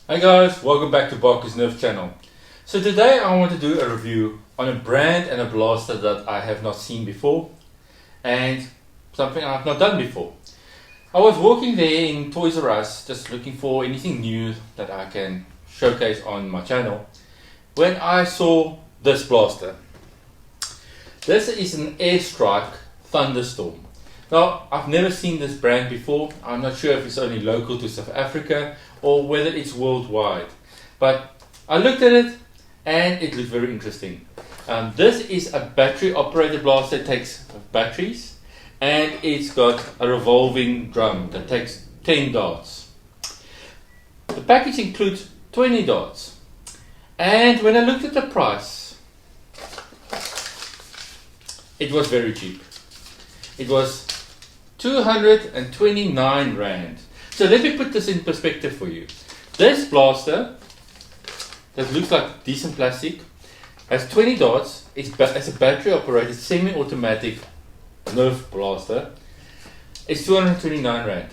Hi guys, welcome back to Barker's Nerf channel. So today I want to do a review on a brand and a blaster that I have not seen before and something I have not done before. I was walking there in Toys R Us just looking for anything new that I can showcase on my channel when I saw this blaster. This is an Airstrike Thunderstorm. Now, I've never seen this brand before. I'm not sure if it's only local to South Africa or whether it's worldwide. But I looked at it and it looked very interesting. This is a battery operated blaster. It takes batteries and it's got a revolving drum that takes 10 darts. The package includes 20 darts. And when I looked at the price, it was very cheap. It was 229 Rand. So let me put this in perspective for you. This blaster that looks like decent plastic has 20 darts. It's a battery operated semi-automatic Nerf blaster. It's 229 Rand.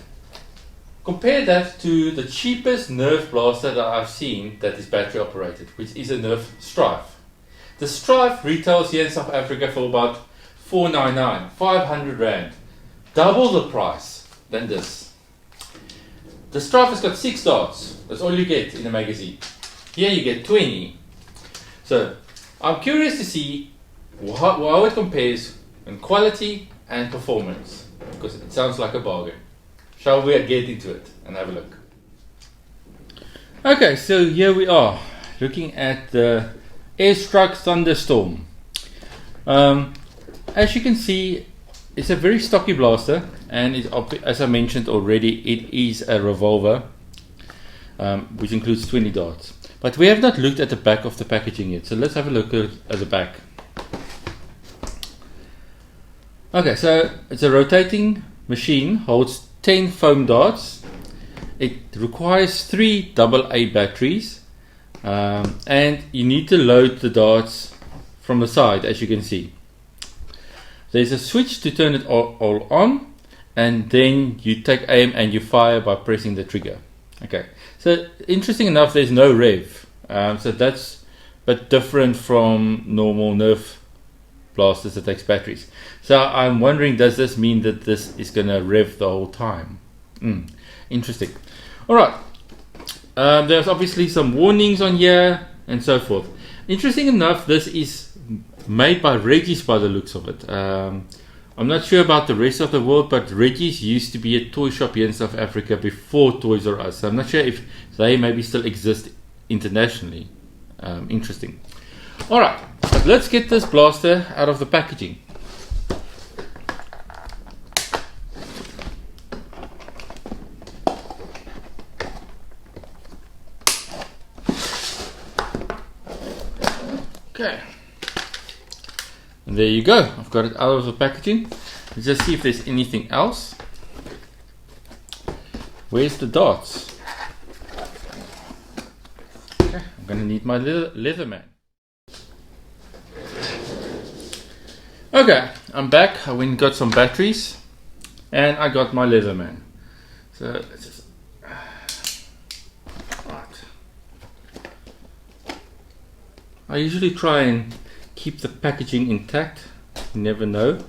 Compare that to the cheapest Nerf blaster that I've seen that is battery operated, which is a Nerf Strife. The Strife retails here in South Africa for about 499, 500 Rand. Double the price than this. The Strife has got 6 darts. That's all you get in a magazine. Here you get 20. So I'm curious to see how it compares in quality and performance, because it sounds like a bargain. Shall we get into it and have a look? Okay, so here we are looking at the Airstrike Thunderstorm. As you can see, it's a very stocky blaster, and as I mentioned already, it is a revolver, which includes 20 darts. But we have not looked at the back of the packaging yet, so let's have a look at the back. Okay, so it's a rotating machine, holds 10 foam darts. It requires 3 AA batteries, and you need to load the darts from the side, as you can see. There's a switch to turn it all on, and then you take aim and you fire by pressing the trigger. Okay, so interesting enough, there's no rev, so that's a bit different from normal Nerf blasters that takes batteries. So I'm wondering, does this mean that this is going to rev the whole time? Interesting. Alright, there's obviously some warnings on here and so forth. Interesting enough, this is made by Reggie's by the looks of it. I'm not sure about the rest of the world, but Reggie's used to be a toy shop here in South Africa before Toys R Us. So I'm not sure if they maybe still exist internationally. Interesting. Alright, let's get this blaster out of the packaging. Okay. And there you go, I've got it out of the packaging. Let's just see if there's anything else. Where's the darts? Okay, I'm gonna need my leather man. Okay, I'm back. I went and got some batteries and I got my leather man. So let's just right. I usually try and keep the packaging intact. You never know.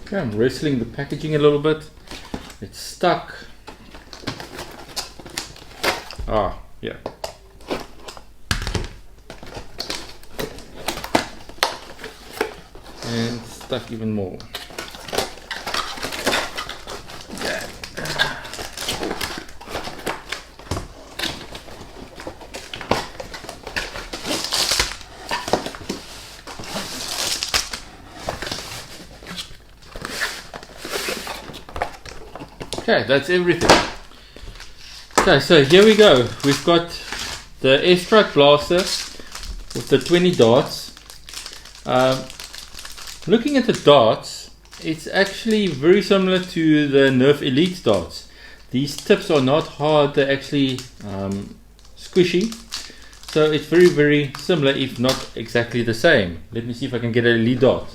Okay, I'm wrestling the packaging a little bit. It's stuck. Ah, yeah. And stuck even more. Okay. Okay, that's everything. Okay, so here we go. We've got the Airstrike blaster with the 20 darts. Looking at the darts, it's actually very similar to the Nerf Elite darts. These tips are not hard, they're actually squishy. So it's very, very similar, if not exactly the same. Let me see if I can get an Elite dart.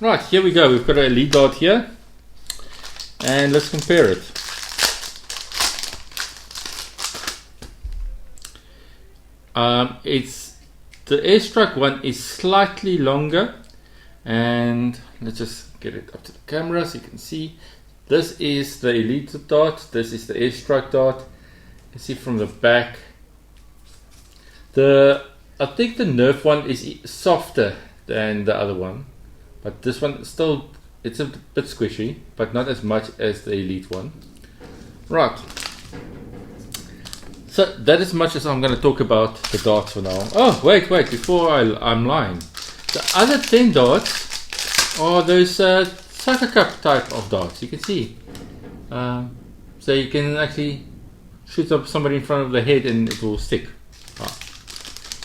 Right, here we go. We've got an Elite dart here, and let's compare it. It's the Airstrike one is slightly longer, and let's just get it up to the camera so you can see. This is the Elite dart. This is the Airstrike dart. You can see from the back. I think the Nerf one is softer than the other one. But this one still, it's a bit squishy, but not as much as the Elite one. Right. So that is much as I'm going to talk about the darts for now. Oh, wait, before I'm lying. The other 10 darts are those sucker cup type of darts. You can see. So you can actually shoot up somebody in front of the head and it will stick. Oh.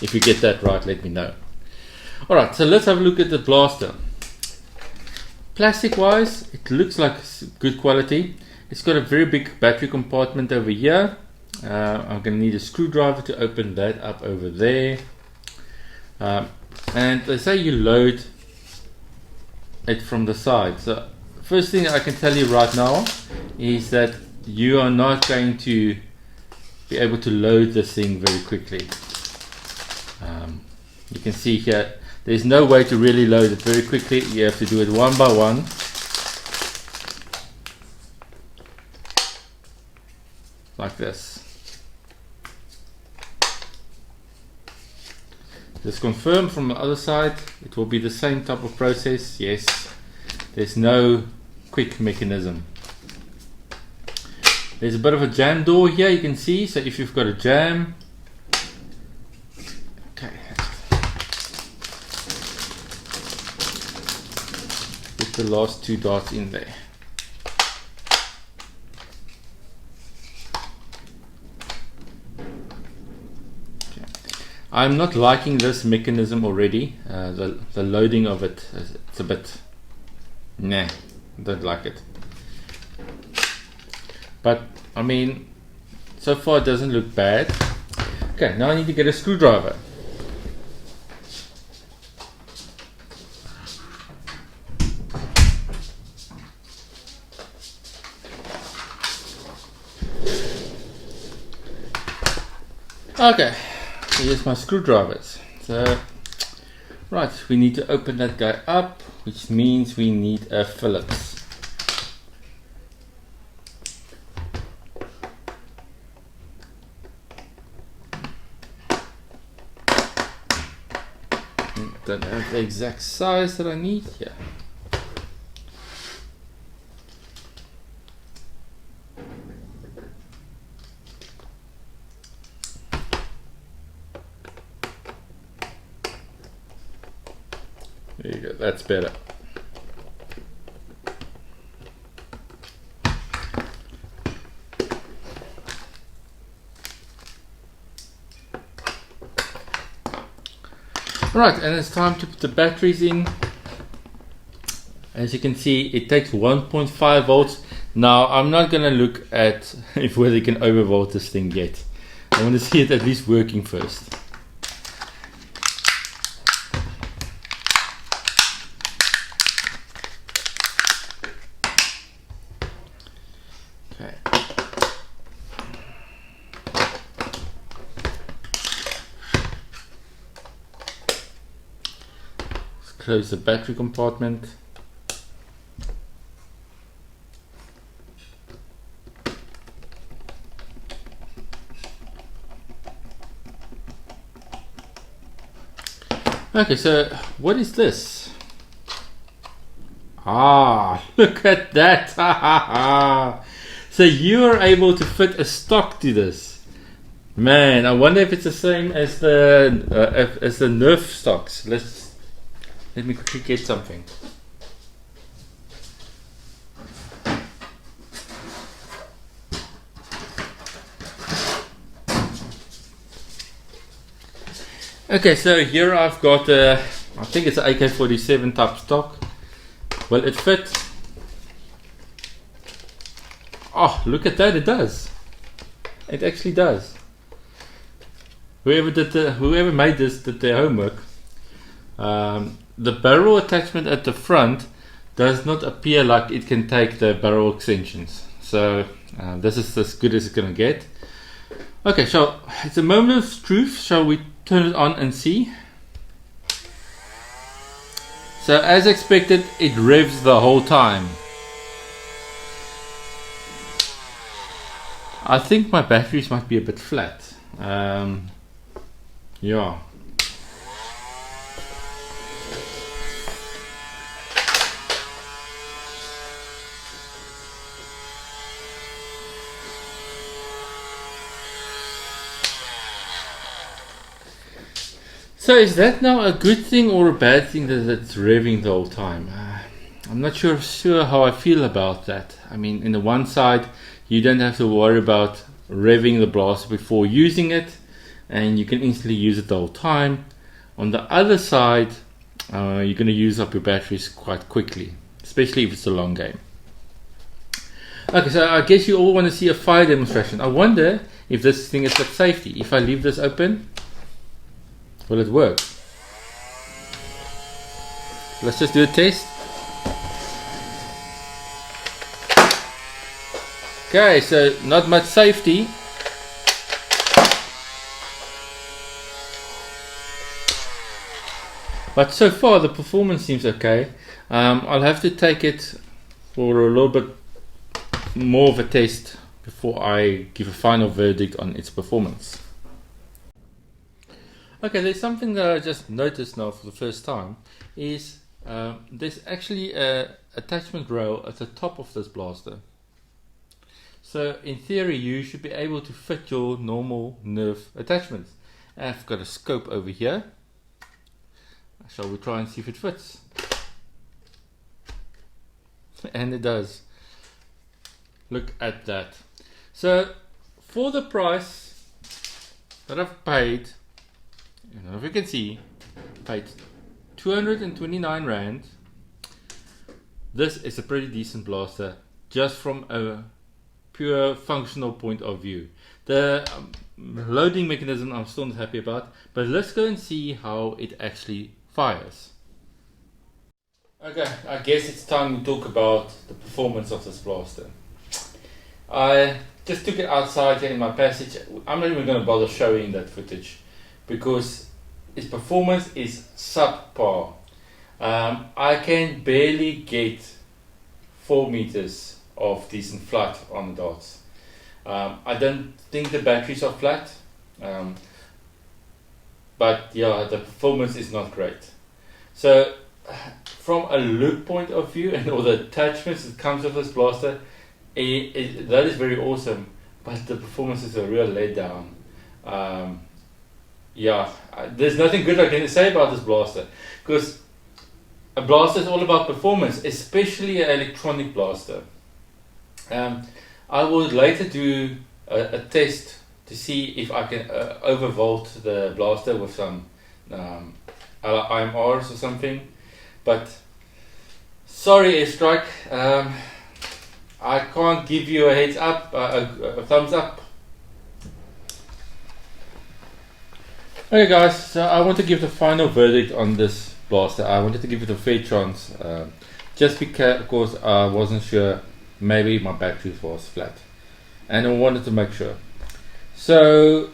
If you get that right, let me know. Alright, so let's have a look at the blaster. Plastic wise, it looks like good quality. It's got a very big battery compartment over here. I'm going to need a screwdriver to open that up over there. And they say you load it from the side. So first thing I can tell you right now is that you are not going to be able to load this thing very quickly. You can see here, there's no way to really load it very quickly. You have to do it one by one. Like this. Just confirm from the other side, it will be the same type of process. Yes, there's no quick mechanism. There's a bit of a jam door here, you can see. So if you've got a jam, okay, put the last 2 darts in there. I'm not liking this mechanism already. The loading of it, it's a bit, nah, don't like it. But I mean, so far it doesn't look bad. Okay, now I need to get a screwdriver. Okay. Here's my screwdrivers. So, right, we need to open that guy up, which means we need a Phillips. Don't have the exact size that I need here. There you go, that's better. Right, and it's time to put the batteries in. As you can see, it takes 1.5 volts. Now, I'm not going to look at if whether you can overvolt this thing yet. I want to see it at least working first. Close the battery compartment. Okay, so what is this? Ah, look at that! So you are able to fit a stock to this. Man, I wonder if it's the same as the Nerf stocks. Let me quickly get something. Okay, so here I've got I think it's an AK-47 type stock. Well, it fits. Oh, look at that! It does. It actually does. Whoever made this did their homework. The barrel attachment at the front does not appear like it can take the barrel extensions. So this is as good as it's gonna get. Okay, so it's a moment of truth. Shall we turn it on and see? So as expected, it revs the whole time. I think my batteries might be a bit flat. Yeah. So is that now a good thing or a bad thing that it's revving the whole time? I'm not sure how I feel about that. I mean, in the one side, you don't have to worry about revving the blaster before using it, and you can instantly use it the whole time. On the other side, you're going to use up your batteries quite quickly, especially if it's a long game. Okay, so I guess you all want to see a fire demonstration. I wonder if this thing has got safety. If I leave this open, will it work? Let's just do a test. Okay, so not much safety. But so far the performance seems okay. I'll have to take it for a little bit more of a test before I give a final verdict on its performance. Okay, there's something that I just noticed now for the first time is there's actually a attachment rail at the top of this blaster. So in theory you should be able to fit your normal Nerf attachments. I've got a scope over here. Shall we try and see if it fits? And it does. Look at that. So for the price that I've paid, I don't know if you can see, paid 229 Rand. This is a pretty decent blaster just from a pure functional point of view. The loading mechanism I'm still not happy about, but let's go and see how it actually fires. Okay, I guess it's time to talk about the performance of this blaster. I just took it outside here in my passage. I'm not even going to bother showing that footage because its performance is subpar. I can barely get 4 meters of decent flight on the darts. I don't think the batteries are flat, but yeah, the performance is not great. So from a look point of view and all the attachments that comes with this blaster, that is very awesome, but the performance is a real letdown. Yeah, there's nothing good I can say about this blaster, because a blaster is all about performance, especially an electronic blaster. I will later do a test to see if I can overvolt the blaster with some IMRs or something, but sorry Airstrike, I can't give you a heads up, a thumbs up. Okay guys, so I want to give the final verdict on this blaster. I wanted to give it a fair chance, just because I wasn't sure, maybe my battery was flat, and I wanted to make sure. So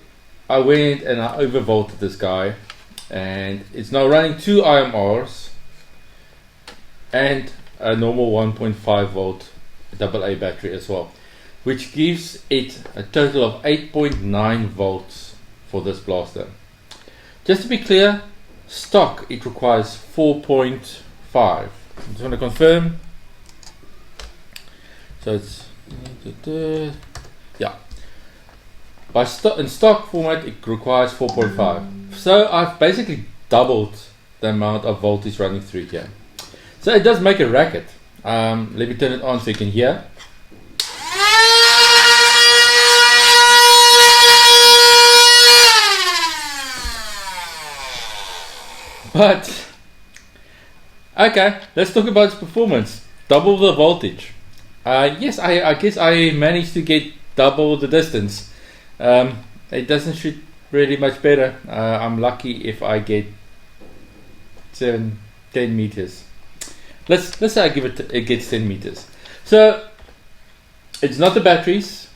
I went and I overvolted this guy, and it's now running 2 IMRs and a normal 1.5 volt AA battery as well, which gives it a total of 8.9 volts for this blaster. Just to be clear, stock it requires 4.5. I just want to confirm. So it's yeah. in stock format it requires 4.5. So I've basically doubled the amount of voltage running through here. So it does make a racket. Let me turn it on so you can hear. But okay, let's talk about its performance. Double the voltage. Yes, I guess I managed to get double the distance. It doesn't shoot really much better. I'm lucky if I get 10 meters. Let's say I give it gets 10 meters. So it's not the batteries.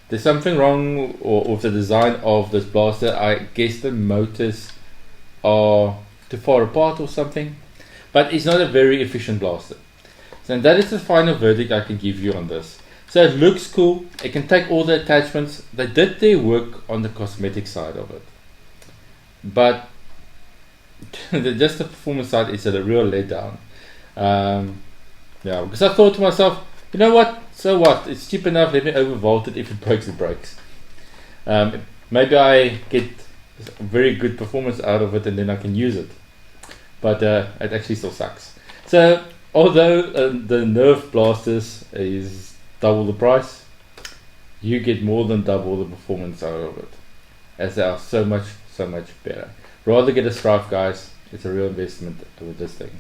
There's something wrong with the design of this blaster. I guess the motors are too far apart or something. But it's not a very efficient blaster. So that is the final verdict I can give you on this. So it looks cool. It can take all the attachments. They did their work on the cosmetic side of it. But just the performance side is a real letdown. Yeah, because I thought to myself, you know what? So what? It's cheap enough. Let me overvolt it. If it breaks, it breaks. Maybe I get very good performance out of it and then I can use it. But it actually still sucks. So although the Nerf blasters is double the price, you get more than double the performance out of it, as they are so much better. Rather get a Strife, guys. It's a real investment with this thing.